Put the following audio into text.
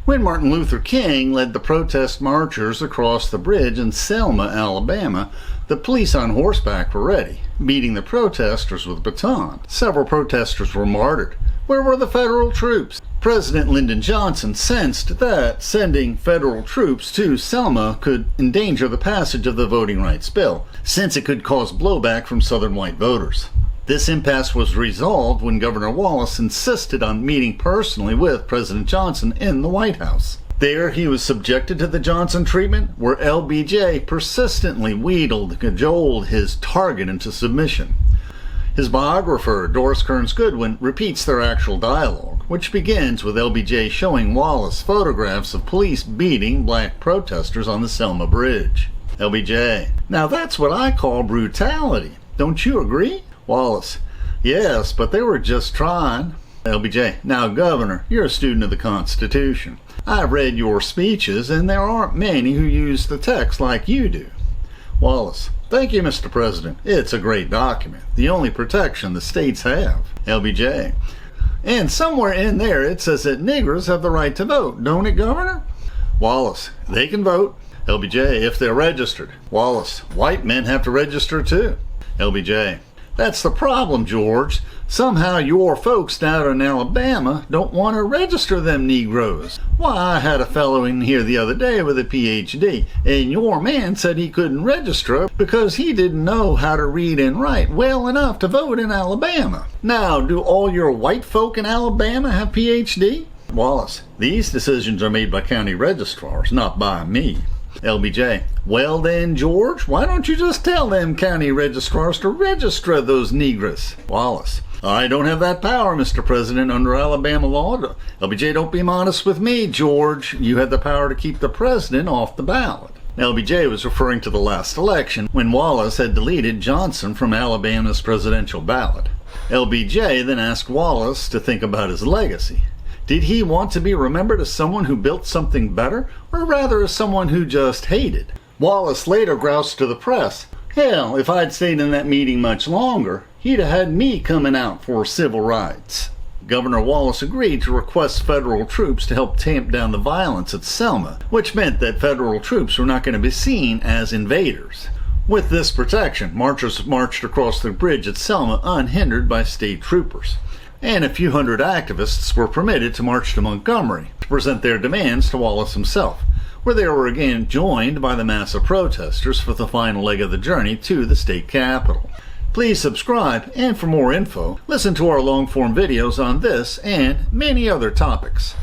When Martin Luther King led the protest marchers across the bridge in Selma, Alabama, the police on horseback were ready, beating the protesters with batons. Several protesters were martyred. Where were the federal troops? President Lyndon Johnson sensed that sending federal troops to Selma could endanger the passage of the voting rights bill, since it could cause blowback from Southern white voters. This impasse was resolved when Governor Wallace insisted on meeting personally with President Johnson in the White House. There he was subjected to the Johnson treatment, where LBJ persistently wheedled, cajoled his target into submission. His biographer, Doris Kearns Goodwin, repeats their actual dialogue, which begins with LBJ showing Wallace photographs of police beating black protesters on the Selma Bridge. LBJ: now that's what I call brutality. Don't you agree? Wallace: yes, but they were just trying. LBJ: now, Governor, you're a student of the Constitution. I've read your speeches, and there aren't many who use the text like you do. Wallace: thank you, Mr. President. It's a great document, the only protection the states have. LBJ: and somewhere in there it says that niggers have the right to vote, don't it, Governor? Wallace: they can vote. LBJ: if they're registered. Wallace: white men have to register too. LBJ: that's the problem, George. Somehow your folks down in Alabama don't want to register them Negroes. Why, I had a fellow in here the other day with a PhD, and your man said he couldn't register because he didn't know how to read and write well enough to vote in Alabama. Now, do all your white folk in Alabama have PhD? Wallace: these decisions are made by county registrars, not by me. LBJ: well then, George, why don't you just tell them county registrars to register those Negroes? Wallace: I don't have that power, Mr. President, under Alabama law. LBJ: don't be modest with me, George. You had the power to keep the president off the ballot. LBJ was referring to the last election, when Wallace had deleted Johnson from Alabama's presidential ballot. LBJ then asked Wallace to think about his legacy. Did he want to be remembered as someone who built something better, or rather as someone who just hated? Wallace later groused to the press, hell, if I'd stayed in that meeting much longer, he'd have had me coming out for civil rights. Governor Wallace agreed to request federal troops to help tamp down the violence at Selma, which meant that federal troops were not going to be seen as invaders. With this protection, marchers marched across the bridge at Selma unhindered by state troopers, and a few hundred activists were permitted to march to Montgomery to present their demands to Wallace himself, where they were again joined by the mass of protesters for the final leg of the journey to the state capitol. Please subscribe, and for more info, listen to our long-form videos on this and many other topics.